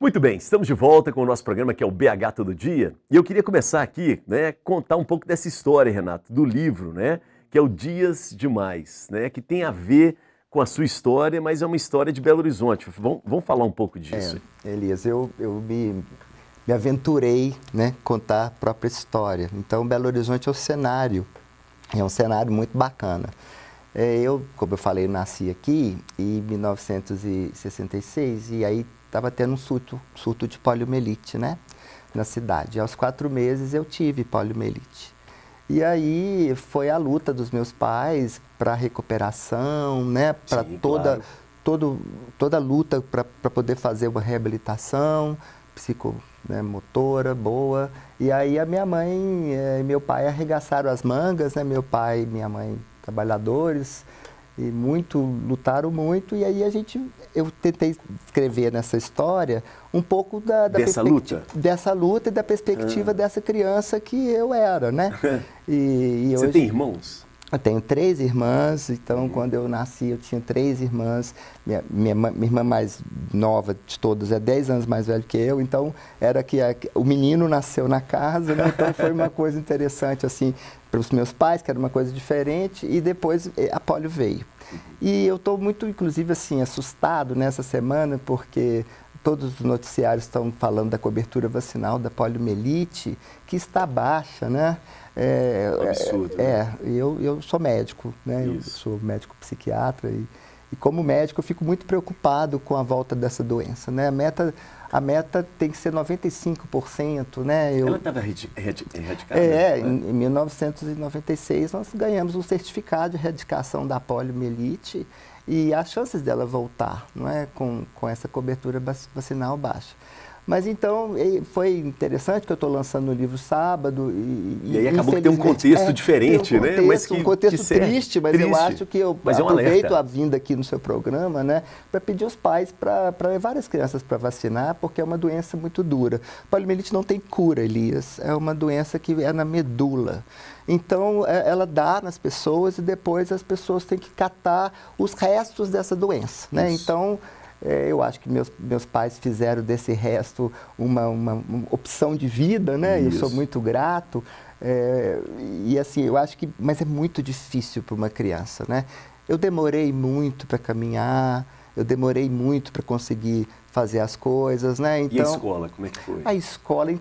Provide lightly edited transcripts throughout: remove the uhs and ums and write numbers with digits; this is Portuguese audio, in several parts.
Muito bem, estamos de volta com o nosso programa que é o BH Todo Dia. E eu queria começar aqui, contar um pouco dessa história, Renato, do livro, que é o Dias Demais, que tem a ver com a sua história, mas é uma história de Belo Horizonte. Vamos falar um pouco disso. Elias, eu me aventurei, contar a própria história. Então, Belo Horizonte é o cenário, é um cenário muito bacana. Como eu falei, nasci aqui em 1966 e aí estava tendo um surto de poliomielite, na cidade. E aos 4 meses eu tive poliomielite. E aí foi a luta dos meus pais para a recuperação, para toda a luta para poder fazer uma reabilitação psicomotora boa. E aí a minha mãe e meu pai arregaçaram as mangas, meu pai e minha mãe trabalhadores, e lutaram muito, e aí eu tentei escrever nessa história um pouco dessa luta e da perspectiva dessa criança que eu era, Você hoje, tem irmãos? Eu tenho 3 irmãs, então quando eu nasci eu tinha 3 irmãs, minha irmã mais nova de todas é 10 anos mais velha que eu, então era que o menino nasceu na casa, então foi uma coisa interessante assim para os meus pais, que era uma coisa diferente, e depois a polio veio. E eu estou muito, inclusive, assim, assustado nessa semana, porque todos os noticiários estão falando da cobertura vacinal da poliomielite, que está baixa, Absurdo. Eu sou médico, eu sou médico psiquiatra e como médico eu fico muito preocupado com a volta dessa doença, A meta tem que ser 95%, Ela estava erradicada? Em 1996 nós ganhamos um certificado de erradicação da poliomielite e as chances dela voltar, com essa cobertura vacinal baixa. Mas então, foi interessante que eu estou lançando o livro sábado e aí acabou que tem um contexto diferente, um contexto triste, mas eu acho que eu aproveito a vinda aqui no seu programa, para pedir aos pais para levar as crianças para vacinar, porque é uma doença muito dura. Poliomielite não tem cura, Elias, é uma doença que é na medula. Então, ela dá nas pessoas e depois as pessoas têm que catar os restos dessa doença, Então, eu acho que meus pais fizeram desse resto uma opção de vida, Eu sou muito grato. E assim, eu acho que... Mas é muito difícil para uma criança, Eu demorei muito para caminhar, eu demorei muito para conseguir fazer as coisas, Então, e a escola, como é que foi? A escola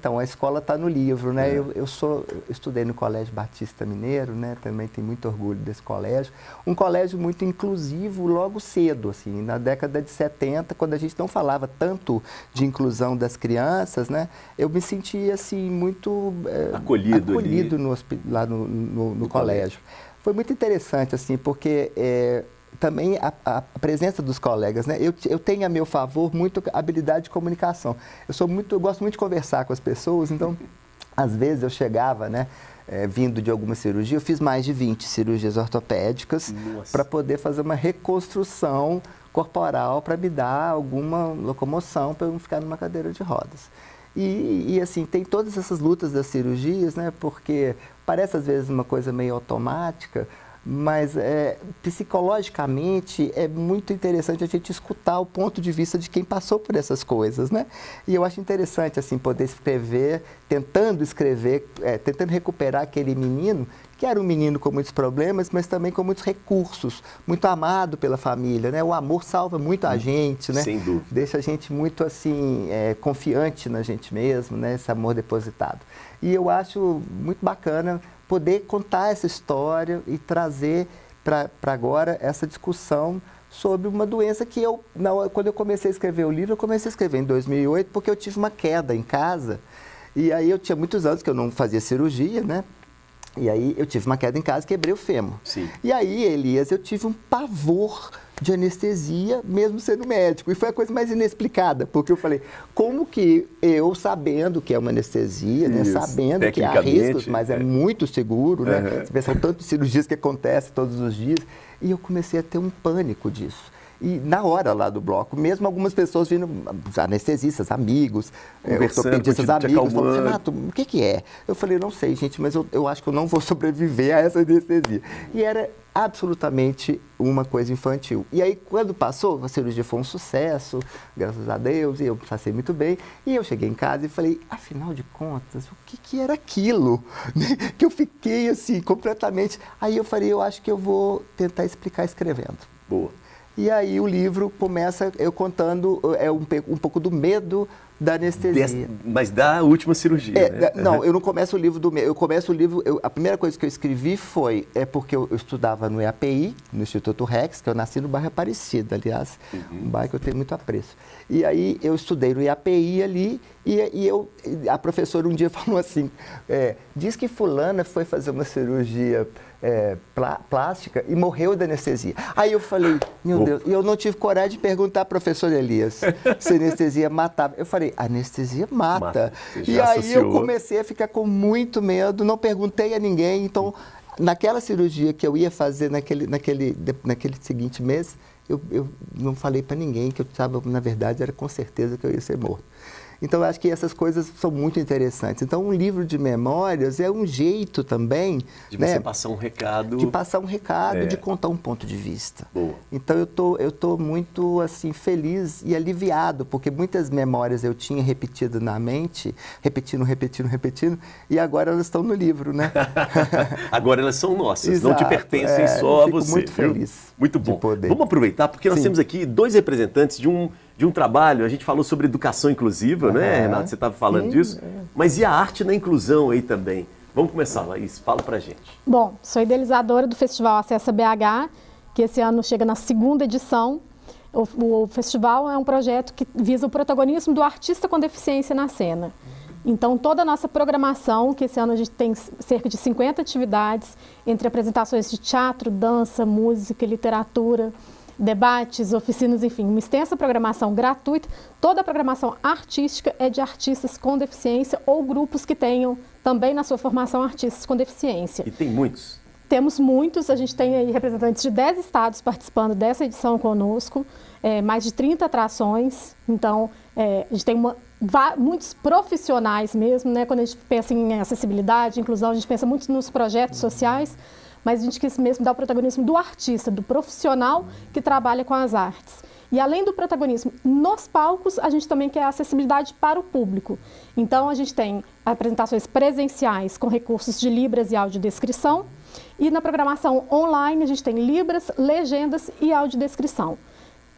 está no livro, Eu estudei no Colégio Batista Mineiro, Também tenho muito orgulho desse colégio. Um colégio muito inclusivo logo cedo, assim, na década de 70, quando a gente não falava tanto de inclusão das crianças, Eu me sentia, assim, muito acolhido lá no colégio. Foi muito interessante, assim, porque... também a presença dos colegas, Eu tenho a meu favor muito habilidade de comunicação. Eu gosto muito de conversar com as pessoas, então, às vezes eu chegava, vindo de alguma cirurgia, eu fiz mais de 20 cirurgias ortopédicas para poder fazer uma reconstrução corporal para me dar alguma locomoção para eu não ficar numa cadeira de rodas. E assim, tem todas essas lutas das cirurgias, Porque parece às vezes uma coisa meio automática, mas psicologicamente é muito interessante a gente escutar o ponto de vista de quem passou por essas coisas, E eu acho interessante, assim, poder escrever, tentando recuperar aquele menino, que era um menino com muitos problemas, mas também com muitos recursos, muito amado pela família, O amor salva muito a gente, Sem dúvida. Deixa a gente muito, assim, confiante na gente mesmo, Esse amor depositado. E eu acho muito bacana poder contar essa história e trazer para agora essa discussão sobre uma doença que quando eu comecei a escrever o livro, eu comecei a escrever em 2008 porque eu tive uma queda em casa e aí eu tinha muitos anos que eu não fazia cirurgia, E aí eu tive uma queda em casa e quebrei o fêmur. Sim. E aí, Elias, eu tive um pavor de anestesia, mesmo sendo médico. E foi a coisa mais inexplicada, porque eu falei, como que eu, sabendo que é uma anestesia, sabendo que há riscos, mas é muito seguro, Você vê, são tantas cirurgias que acontecem todos os dias. E eu comecei a ter um pânico disso. E na hora lá do bloco, mesmo algumas pessoas vindo, anestesistas, amigos, ortopedistas, amigos, falando, Renato, o que é? Eu falei, não sei, gente, mas eu acho que eu não vou sobreviver a essa anestesia. E era absolutamente uma coisa infantil. E aí, quando passou, a cirurgia foi um sucesso, graças a Deus, e eu passei muito bem. E eu cheguei em casa e falei, afinal de contas, o que era aquilo? Que eu fiquei assim, completamente... Aí eu falei, eu acho que eu vou tentar explicar escrevendo. Boa. E aí o livro começa eu contando um pouco do medo da anestesia. Mas da última cirurgia, né? Não, eu não começo o livro do medo. Eu começo o livro... a primeira coisa que eu escrevi foi... porque eu estudava no EAPI, no Instituto Rex, que eu nasci no bairro Aparecida, aliás. Um bairro que eu tenho muito apreço. E aí eu estudei no EAPI ali e a professora um dia falou assim, diz que fulana foi fazer uma cirurgia plástica e morreu da anestesia. Aí eu falei, meu Deus, e eu não tive coragem de perguntar ao professor Elias se anestesia matava. Eu falei, anestesia mata. E aí eu comecei a ficar com muito medo, não perguntei a ninguém, então naquela cirurgia que eu ia fazer naquele seguinte mês, eu não falei para ninguém que eu estava, na verdade, era com certeza que eu ia ser morto. Então, eu acho que essas coisas são muito interessantes. Então, um livro de memórias é um jeito também... De você passar um recado... De passar um recado, de contar um ponto de vista. Boa. Então, eu tô muito, assim, feliz e aliviado, porque muitas memórias eu tinha repetido na mente, repetindo, e agora elas estão no livro, né? Agora elas são nossas, Exato, não te pertencem só a você. Muito feliz. Muito bom. Vamos aproveitar, porque nós temos aqui dois representantes de um trabalho, a gente falou sobre educação inclusiva, né, Renato? Você estava falando disso. Mas e a arte na inclusão aí também? Vamos começar, Laís, fala pra gente. Bom, sou idealizadora do Festival Acessa BH, que esse ano chega na 2ª edição. O festival é um projeto que visa o protagonismo do artista com deficiência na cena. Então, toda a nossa programação, que esse ano a gente tem cerca de 50 atividades, entre apresentações de teatro, dança, música, literatura, debates, oficinas, enfim, uma extensa programação gratuita. Toda a programação artística é de artistas com deficiência ou grupos que tenham também na sua formação artistas com deficiência. E tem muitos? Temos muitos, a gente tem aí representantes de 10 estados participando dessa edição conosco, mais de 30 atrações, então a gente tem muitos profissionais mesmo, né? Quando a gente pensa em acessibilidade, inclusão, a gente pensa muito nos projetos sociais, mas a gente quis mesmo dar o protagonismo do artista, do profissional que trabalha com as artes. E além do protagonismo nos palcos, a gente também quer a acessibilidade para o público. Então a gente tem apresentações presenciais com recursos de Libras e audiodescrição, e na programação online a gente tem Libras, legendas e audiodescrição.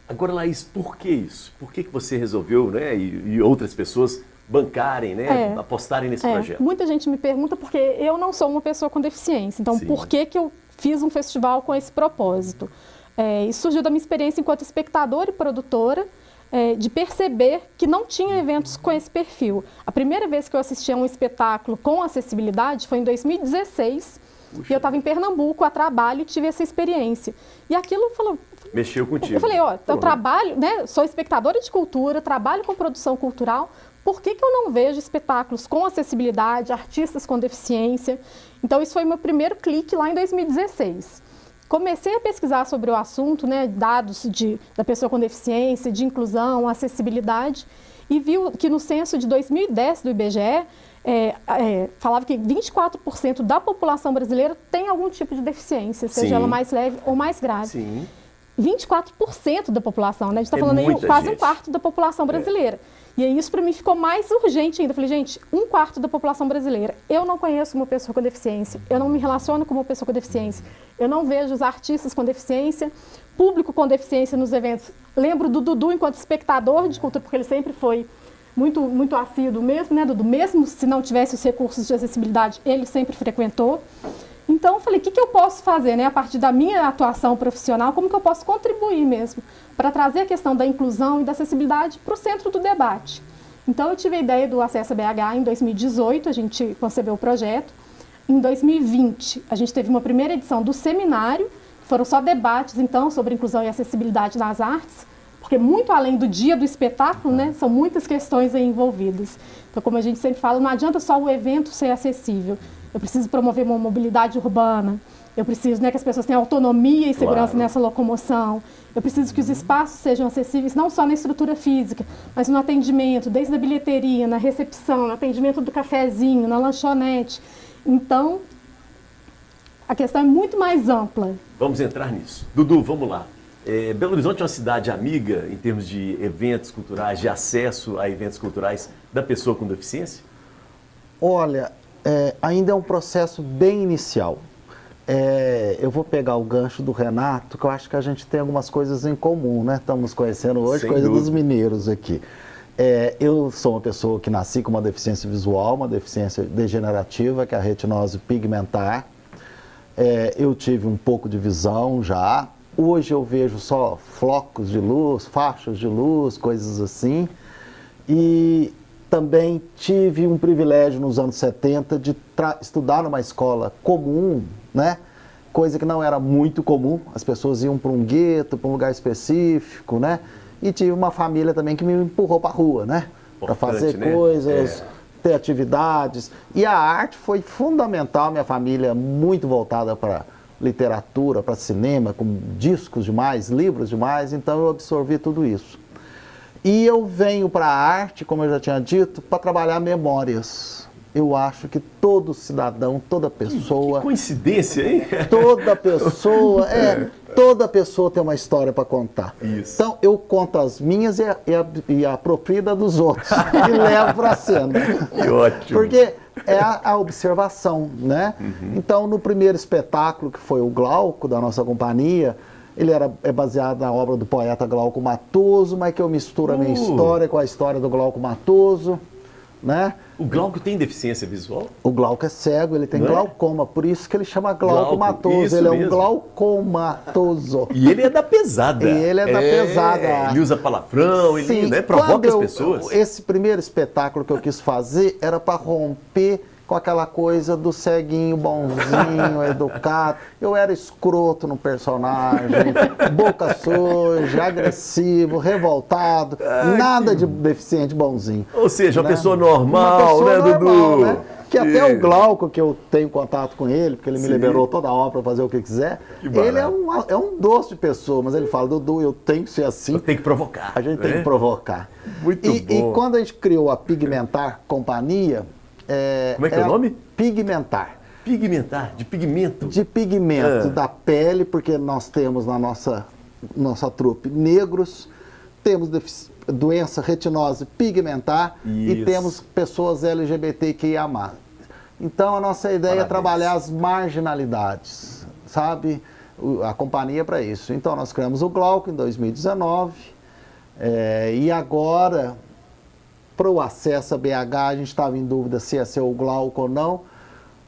Agora, Laís, por que isso? Por que você resolveu, né, e outras pessoas bancarem, né, apostarem nesse projeto? Muita gente me pergunta porque eu não sou uma pessoa com deficiência, então por que eu fiz um festival com esse propósito? Isso surgiu da minha experiência enquanto espectadora e produtora, de perceber que não tinha eventos com esse perfil. A primeira vez que eu assisti a um espetáculo com acessibilidade foi em 2016, e eu estava em Pernambuco a trabalho e tive essa experiência. E aquilo falou... Mexeu contigo. Eu falei, eu trabalho, né, sou espectadora de cultura, trabalho com produção cultural, por que eu não vejo espetáculos com acessibilidade, artistas com deficiência? Então, isso foi meu primeiro clique lá em 2016. Comecei a pesquisar sobre o assunto, né, dados da pessoa com deficiência, de inclusão, acessibilidade, e vi que no censo de 2010 do IBGE, falava que 24% da população brasileira tem algum tipo de deficiência, seja ela mais leve ou mais grave. Sim. 24% da população, né? A gente está falando aí quase 1/4 da população brasileira. E aí isso para mim ficou mais urgente ainda. Eu falei, gente, 1/4 da população brasileira. Eu não conheço uma pessoa com deficiência, eu não me relaciono com uma pessoa com deficiência, eu não vejo os artistas com deficiência, público com deficiência nos eventos. Lembro do Dudu enquanto espectador de cultura, porque ele sempre foi muito assíduo mesmo, né, Dudu? Mesmo se não tivesse os recursos de acessibilidade, ele sempre frequentou. Então, eu falei, o que eu posso fazer, né, a partir da minha atuação profissional, como que eu posso contribuir mesmo para trazer a questão da inclusão e da acessibilidade para o centro do debate. Então, eu tive a ideia do Acessa BH em 2018, a gente concebeu o projeto. Em 2020, a gente teve uma primeira edição do seminário, que foram só debates, então, sobre inclusão e acessibilidade nas artes, porque muito além do dia do espetáculo, né, são muitas questões aí envolvidas. Então, como a gente sempre fala, não adianta só o evento ser acessível. Eu preciso promover uma mobilidade urbana, eu preciso, né, que as pessoas tenham autonomia e segurança nessa locomoção. Eu preciso que os espaços sejam acessíveis não só na estrutura física, mas no atendimento, desde a bilheteria, na recepção, no atendimento do cafezinho, na lanchonete. Então, a questão é muito mais ampla. Vamos entrar nisso. Dudu, vamos lá. Belo Horizonte é uma cidade amiga em termos de eventos culturais, de acesso a eventos culturais da pessoa com deficiência? Olha, ainda é um processo bem inicial. Eu vou pegar o gancho do Renato, que eu acho que a gente tem algumas coisas em comum, né? Estamos conhecendo hoje, Sem coisa dúvida. dos mineiros aqui. Eu sou uma pessoa que nasci com uma deficiência visual, uma deficiência degenerativa, que é a retinose pigmentar. Eu tive um pouco de visão já. Hoje eu vejo só flocos de luz, faixas de luz, coisas assim. E também tive um privilégio nos anos 70 de estudar numa escola comum, né? Coisa que não era muito comum. As pessoas iam para um gueto, para um lugar específico, né? E tive uma família também que me empurrou para a rua, né? Para fazer coisas, ter atividades. E a arte foi fundamental. Minha família muito voltada para literatura, para cinema, com discos demais, livros demais. Então eu absorvi tudo isso. E eu venho para a arte, como eu já tinha dito, para trabalhar memórias. Eu acho que todo cidadão, toda pessoa... Que coincidência, hein? Toda pessoa tem uma história para contar. Isso. Então, eu conto as minhas e aproprio da dos outros. E levo para a cena. Que ótimo. Porque é a observação, né? Então, no primeiro espetáculo, que foi o Glauco, da nossa companhia, ele é baseado na obra do poeta Glauco Matoso, mas que eu misturo a minha história com a história do Glauco Matoso, né? O Glauco tem deficiência visual? O Glauco é cego, ele tem glaucoma, por isso que ele chama Glauco Matoso. Isso ele é mesmo. um glaucomatoso. E ele é da pesada. Ele é da pesada. Ele usa palavrão, ele, Sim, né, provoca as pessoas. Esse primeiro espetáculo que eu quis fazer era para romper com aquela coisa do ceguinho bonzinho, educado. Eu era escroto no personagem, boca suja, agressivo, revoltado, nada de deficiente bonzinho. Ou seja, uma né? pessoa normal, Uma pessoa né, normal, Dudu? né? Que até o Glauco, que eu tenho contato com ele, porque ele me liberou toda a hora para fazer o que quiser, ele é um doce de pessoa, mas ele fala, Dudu, eu tenho que ser assim. Eu tenho que provocar. A gente tem que provocar. Muito bom. E quando a gente criou a Pigmentar Companhia... Como é que é o nome? Pigmentar. Pigmentar, de pigmento. De pigmento da pele, porque nós temos na nossa trupe negros, temos doença retinose pigmentar e temos pessoas LGBTQIA+. Então a nossa ideia é trabalhar as marginalidades, sabe? A companhia é para isso. Então nós criamos o Glauco em 2019 e agora... Para o acesso a BH, a gente estava em dúvida se ia ser o Glauco ou não.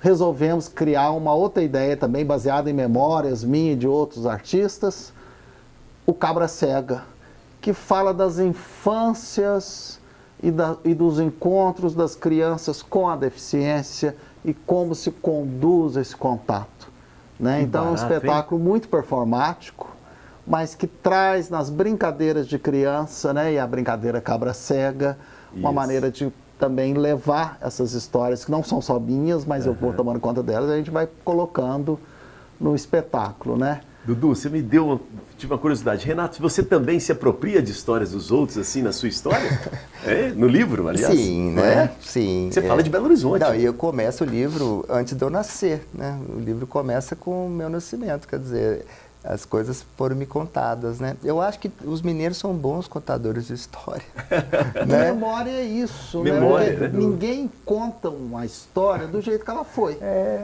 Resolvemos criar uma outra ideia também, baseada em memórias minhas e de outros artistas, o Cabra Cega, que fala das infâncias e dos encontros das crianças com a deficiência e como se conduz esse contato. Né? Então é um espetáculo muito performático, mas que traz nas brincadeiras de criança, né? E a brincadeira Cabra Cega, uma maneira de também levar essas histórias, que não são só minhas, mas eu vou tomando conta delas, a gente vai colocando no espetáculo, né? Dudu, você me tive uma curiosidade. Renato, você também se apropria de histórias dos outros, assim, na sua história? No livro, aliás? Sim, né? Sim. Você fala de Belo Horizonte. Não, e eu começo o livro antes de eu nascer, né? O livro começa com o meu nascimento, quer dizer... As coisas foram me contadas, né? Eu acho que os mineiros são bons contadores de história. Né? Memória é isso, memória, né? Ninguém conta uma história do jeito que ela foi.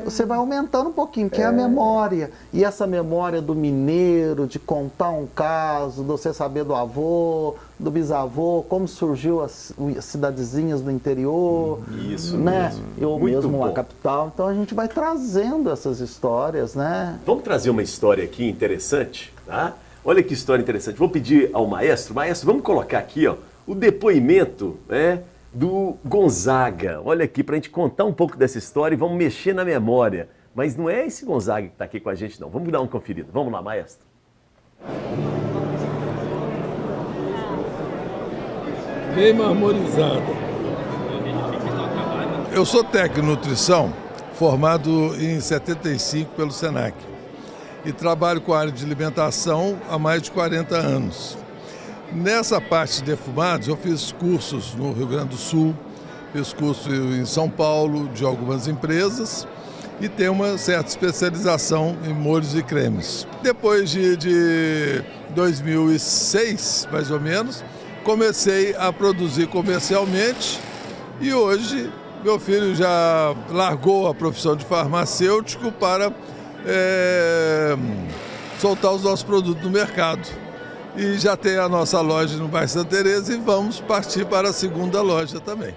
Você vai aumentando um pouquinho, que é a memória. E essa memória do mineiro, de contar um caso, de você saber do avô, do bisavô, como surgiu as cidadezinhas do interior. Isso né? mesmo. Eu Muito mesmo bom. uma capital. Então a gente vai trazendo essas histórias, né? Vamos trazer uma história aqui interessante, tá? Olha que história interessante. Vou pedir ao maestro, vamos colocar aqui, ó, o depoimento, né, do Gonzaga. Olha aqui, para a gente contar um pouco dessa história e vamos mexer na memória. Mas não é esse Gonzaga que está aqui com a gente, não. Vamos dar uma conferida. Vamos lá, maestro. Bem marmorizada. Eu sou técnico em nutrição, formado em 75 pelo SENAC. e trabalho com a área de alimentação há mais de 40 anos. Nessa parte de defumados, eu fiz cursos no Rio Grande do Sul, fiz curso em São Paulo de algumas empresas e tenho uma certa especialização em molhos e cremes. Depois de 2006, mais ou menos, comecei a produzir comercialmente e hoje meu filho já largou a profissão de farmacêutico para soltar os nossos produtos no mercado. E já tem a nossa loja no bairro Santa Teresa e vamos partir para a segunda loja também.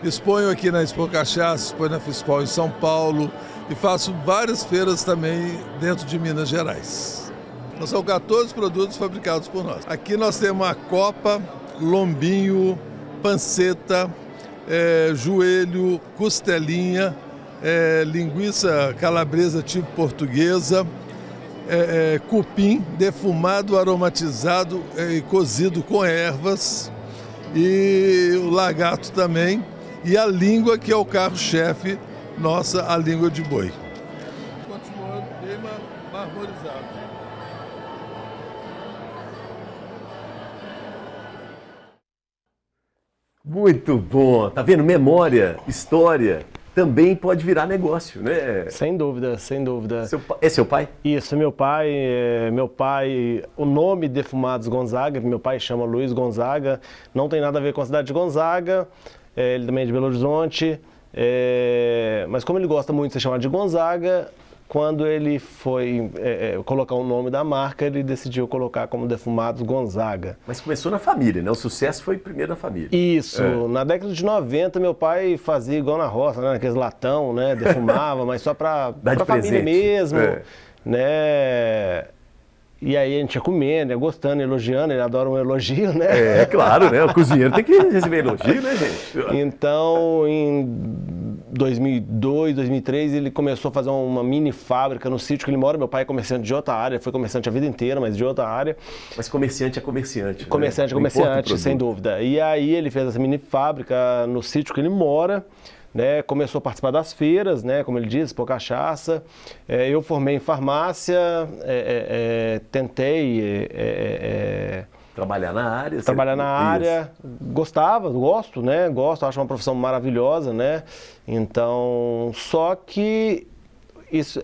Exponho aqui na Expo Cachaça, exponho na FISPOL em São Paulo e faço várias feiras também dentro de Minas Gerais. Então, são 14 produtos fabricados por nós. Aqui nós temos a copa, lombinho, panceta, joelho, costelinha, linguiça calabresa tipo portuguesa, cupim defumado, aromatizado e cozido com ervas, e o lagarto também, e a língua, que é o carro-chefe, nossa, a língua de boi. Continuando, bem marmorizado. Muito bom, tá vendo? Memória, história, também pode virar negócio, né? Sem dúvida, sem dúvida. É seu pai? Isso, meu pai, o nome Defumados Gonzaga, meu pai chama Luiz Gonzaga, não tem nada a ver com a cidade de Gonzaga, ele também é de Belo Horizonte, mas como ele gosta muito de ser chamado de Gonzaga, quando ele foi colocar o nome da marca, ele decidiu colocar como Defumados Gonzaga. Mas começou na família, né? O sucesso foi primeiro na família. Isso. Na década de 90, meu pai fazia igual na roça, né? Aqueles latão, né? Defumava, mas só para a família mesmo, né? E aí a gente ia comendo, ia gostando, elogiando, ele adora um elogio, né? É claro, né? O cozinheiro tem que receber elogio, né, gente? Então, em 2002, 2003, ele começou a fazer uma mini fábrica no sítio que ele mora. Meu pai é comerciante de outra área, foi comerciante a vida inteira, mas de outra área. Mas comerciante é comerciante, né? Comerciante é comerciante, sem dúvida. E aí ele fez essa mini fábrica no sítio que ele mora, né? Começou a participar das feiras, né? Como ele diz, Expo Cachaça. Eu formei em farmácia, tentei... trabalhar na área. Trabalhar na área, gosto, né? Acho uma profissão maravilhosa, né? Então, só que isso,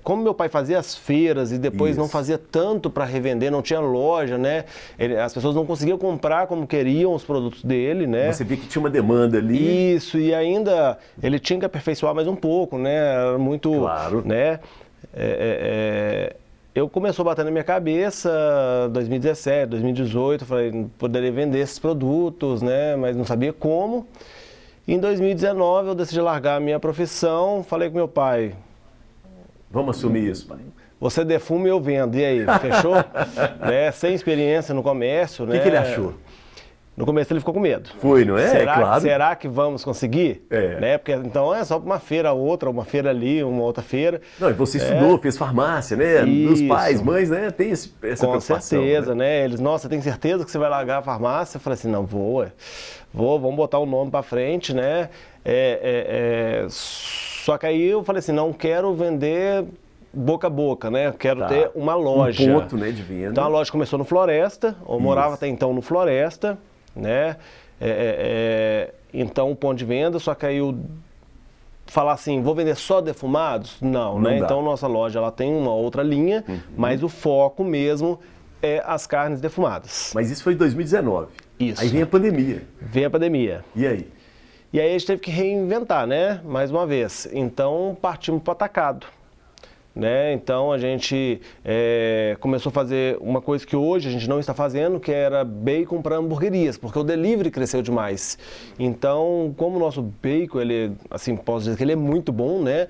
como meu pai fazia as feiras e depois não fazia tanto para revender, não tinha loja, né? As pessoas não conseguiam comprar como queriam os produtos dele, né? Você via que tinha uma demanda ali. Isso, e ainda ele tinha que aperfeiçoar mais um pouco, né? Era muito, claro, né? Eu começou a bater na minha cabeça, 2017, 2018, eu falei, poderia vender esses produtos, né? Mas não sabia como. Em 2019 eu decidi largar a minha profissão, falei com meu pai, vamos assumir isso, pai. Você defuma e eu vendo, e aí, fechou? Né? Sem experiência no comércio, né? O que ele achou? No começo ele ficou com medo. Foi, não é? Claro. Será que vamos conseguir? Né? Porque então é só uma feira outra, uma feira ali, uma outra feira. Não, e você estudou, fez farmácia, né? Dos pais, mães, né? Tem essa preocupação. Com certeza, né? Eles, nossa, tem certeza que você vai largar a farmácia? Eu falei assim, não, vou, vamos botar o nome pra frente, né? Só que aí eu falei assim, não quero vender boca a boca, né? Eu quero ter uma loja. Um ponto, né, de venda. Então a loja começou no Floresta, eu morava até então no Floresta, né? Então, um ponto de venda, só que aí eu falar assim, vou vender só defumados? Não, né? Então, nossa loja, ela tem uma outra linha, mas o foco mesmo é as carnes defumadas. Mas isso foi em 2019. Isso. Aí vem a pandemia. Vem a pandemia. E aí? E aí a gente teve que reinventar, né? Mais uma vez. Então, partimos para o atacado. Né? Então a gente começou a fazer uma coisa que hoje a gente não está fazendo, que era bacon para hamburguerias, porque o delivery cresceu demais. Então, como o nosso bacon, ele, assim, posso dizer que ele é muito bom, né?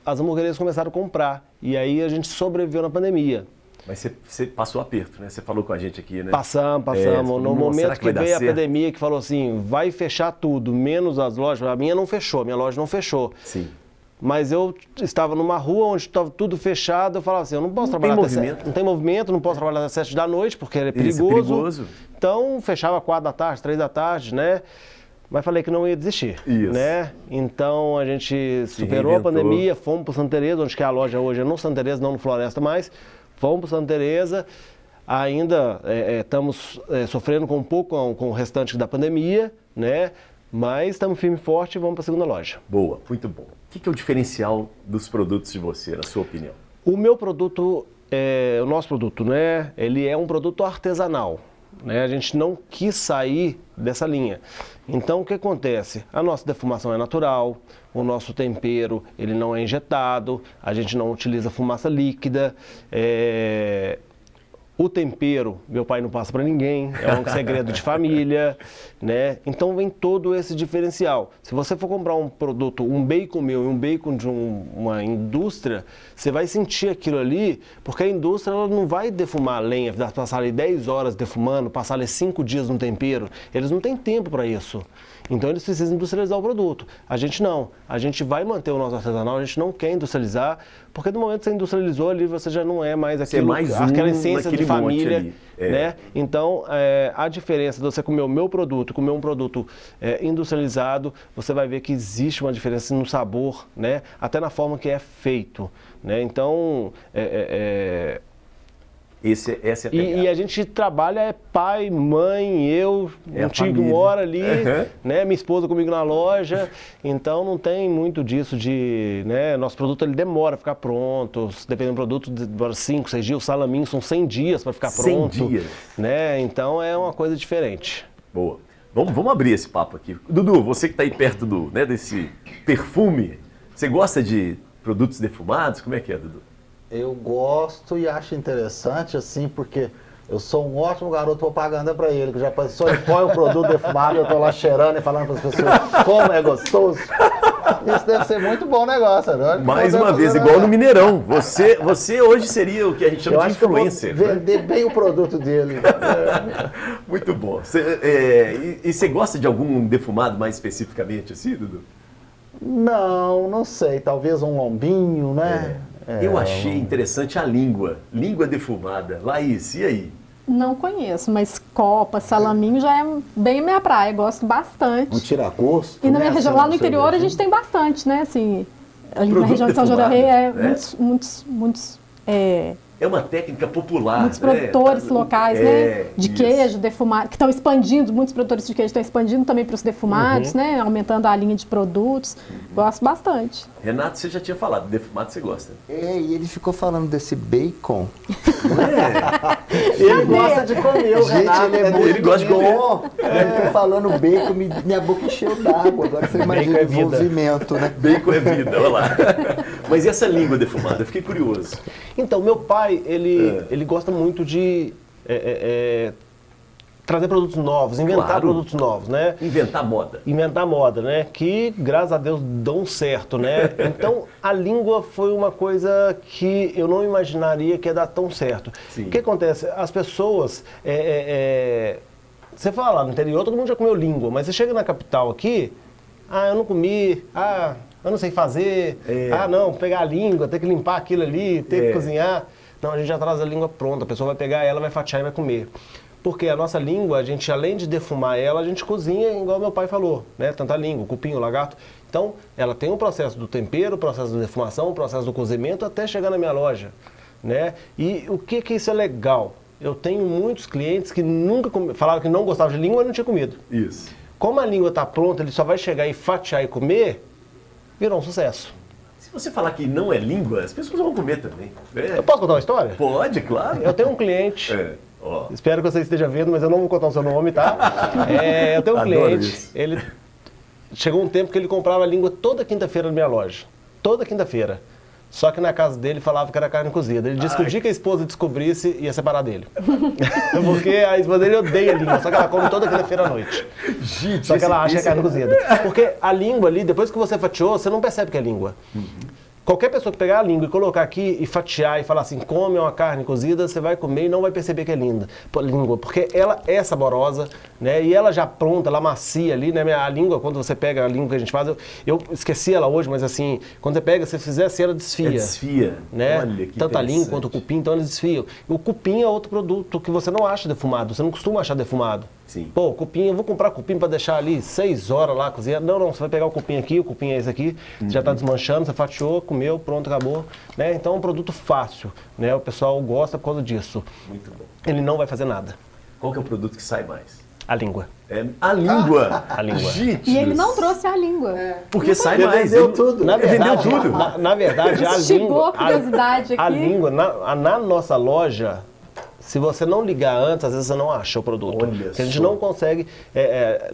As hamburguerias começaram a comprar e aí a gente sobreviveu na pandemia. Mas você passou aperto, né? Você falou com a gente aqui, né? Passamos. No momento que veio a pandemia, que falou assim, vai fechar tudo, menos as lojas, a minha não fechou, minha loja não fechou. Sim. Mas eu estava numa rua onde estava tudo fechado, eu falava assim, eu não posso trabalhar até 7, não tem movimento, não posso trabalhar até 7 da noite, porque é perigoso. Isso, é perigoso. Então, fechava 4 da tarde, 3 da tarde, né? mas falei que não ia desistir, Isso. né? Então a gente superou a pandemia, fomos para Santa Teresa, onde que a loja hoje é no Santa Teresa, não no Floresta mais. Fomos para Santa Teresa, ainda estamos sofrendo um pouco com o restante da pandemia, né? Mas estamos firme e forte e vamos para a segunda loja. Boa, muito bom. O que é o diferencial dos produtos de você, na sua opinião? O meu produto, o nosso produto, né? Ele é um produto artesanal. Né? A gente não quis sair dessa linha. Então o que acontece? A nossa defumação é natural, o nosso tempero ele não é injetado, a gente não utiliza fumaça líquida. O tempero, meu pai não passa para ninguém, é um segredo de família, né? Então vem todo esse diferencial. Se você for comprar um produto, um bacon meu e um bacon de uma indústria, você vai sentir aquilo ali, porque a indústria ela não vai defumar a lenha, passar ali 10 horas defumando, passar ali 5 dias no tempero. Eles não têm tempo para isso. Então eles precisam industrializar o produto. A gente não. A gente vai manter o nosso artesanal, a gente não quer industrializar, porque no momento que você industrializou ali, você já não é mais aquilo, aquela essência de família, né? Então, a diferença de você comer o meu produto, comer um produto industrializado, você vai ver que existe uma diferença no sabor, né? Até na forma que é feito, né? Então, essa é a pegada. E a gente trabalha, pai, mãe, eu, um tio que mora ali, né, minha esposa comigo na loja, então não tem muito disso de, né, nosso produto ele demora a ficar pronto, dependendo do produto, demora 5, 6 dias, o salaminho são 100 dias para ficar pronto. 100 dias? Né, então é uma coisa diferente. Boa. Vamos abrir esse papo aqui. Dudu, você que está aí perto desse perfume, você gosta de produtos defumados? Como é que é, Dudu? Eu gosto e acho interessante, assim, porque eu sou um ótimo garoto propaganda para ele, que já passou, ele põe o produto defumado, eu tô lá cheirando e falando para as pessoas como é gostoso. Isso deve ser muito bom negócio, né? Mais uma vez, igual no Mineirão. Você hoje seria o que a gente chama de influencer. Vender bem o produto dele. Muito bom. E você gosta de algum defumado mais especificamente, assim, Dudu? Não sei. Talvez um lombinho, né? Eu achei interessante a língua defumada. Laís, e aí? Não conheço, mas copa, salaminho já é bem minha praia, gosto bastante. Um tira-gosto. E na minha região, lá no interior, a gente tem bastante, né? Assim, na região de São João del Rei, muitos é uma técnica popular. Muitos produtores locais, né? De queijo defumado, que estão expandindo, muitos produtores de queijo estão expandindo também para os defumados, né? Aumentando a linha de produtos. Gosto bastante. Renato, você já tinha falado, defumado você gosta. E ele ficou falando desse bacon. Ele gosta de comer, o Renato. Ele gosta de comer. Ele foi falando bacon, minha boca encheu d'água. Agora você imagina o envolvimento, né? Bacon é vida, olha lá. Mas e essa língua defumada? Eu fiquei curioso. Então, meu pai, ele gosta muito de trazer produtos novos, inventar produtos novos, né? Inventar moda. Inventar moda, né? Que, graças a Deus, dão certo, né? Então, a língua foi uma coisa que eu não imaginaria que ia dar tão certo. Sim. O que acontece? As pessoas... você fala, no interior todo mundo já comeu língua, mas você chega na capital aqui, eu não comi, eu não sei fazer, não, pegar a língua, ter que limpar aquilo ali, ter que cozinhar. Não, a gente já traz a língua pronta, a pessoa vai pegar ela, vai fatiar e vai comer. Porque a nossa língua, a gente, além de defumar ela, a gente cozinha igual meu pai falou, né? Tanto a língua, o cupim, o lagarto. Então, ela tem um processo do tempero, o processo da defumação, o processo do cozimento, até chegar na minha loja, né? E o que isso é legal? Eu tenho muitos clientes que nunca falaram que não gostavam de língua e não tinham comido. Isso. Como a língua está pronta, ele só vai chegar e fatiar e comer, virou um sucesso. Se você falar que não é língua, as pessoas vão comer também. Eu posso contar uma história? Pode, claro. Eu tenho um cliente, espero que você esteja vendo, mas eu não vou contar o seu nome, tá? Eu tenho um cliente, ele chegou um tempo que ele comprava língua toda quinta-feira na minha loja. Toda quinta-feira. Só que na casa dele falava que era carne cozida. Ele disse que o dia que a esposa descobrisse, ia separar dele. Porque a esposa dele odeia língua, só que ela come toda quinta-feira à noite. Gente, só que ela acha que é carne cozida. Porque a língua ali, depois que você fatiou, você não percebe que é língua. Qualquer pessoa que pegar a língua e colocar aqui e fatiar e falar assim, come uma carne cozida, você vai comer e não vai perceber que é língua, porque ela é saborosa, né? E ela já pronta, ela macia ali, né? A língua, quando você pega a língua que a gente faz, eu esqueci ela hoje, mas assim, quando você pega, se fizer assim, ela desfia. Desfia, né? Olha que tanto a língua quanto o cupim, então eles desfiam. O cupim é outro produto que você não acha defumado, você não costuma achar defumado. Sim. Pô, cupim, eu vou comprar cupim para deixar ali 6 horas lá cozinhando. Não, você vai pegar o cupim aqui, o cupim é esse aqui, já está desmanchando, você fatiou, comeu, pronto, acabou. Né? Então é um produto fácil, né? O pessoal gosta por causa disso. Muito bom. Ele não vai fazer nada. Qual que é o produto que sai mais? A língua. É a língua. A língua. Gente, E ele não trouxe a língua. porque sai Ele mais. vendeu tudo. Na verdade, vendeu tudo. Na verdade, a Instigou língua. a curiosidade A aqui. língua, na nossa loja, se você não ligar antes, às vezes você não acha o produto. Olha Porque a gente só. não consegue,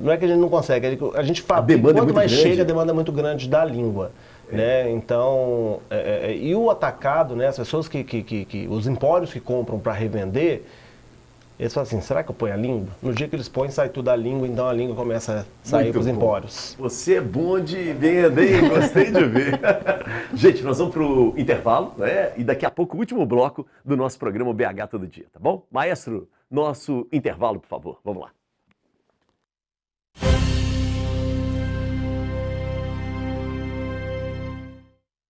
não é que a gente não consegue, a gente fabrica, demanda é quanto muito mais grande. chega, a demanda é muito grande da língua. Né? Então, e o atacado, né? As pessoas os empórios que compram para revender, eles falam assim, será que eu ponho a língua? No dia que eles põem, sai tudo da língua, então a língua começa a sair Muito para os bom. empórios. Você é bom de venda, hein? Gostei de ver. Gente, nós vamos para o intervalo, né? E daqui a pouco o último bloco do nosso programa BH Todo Dia, tá bom? Maestro, nosso intervalo, por favor. Vamos lá.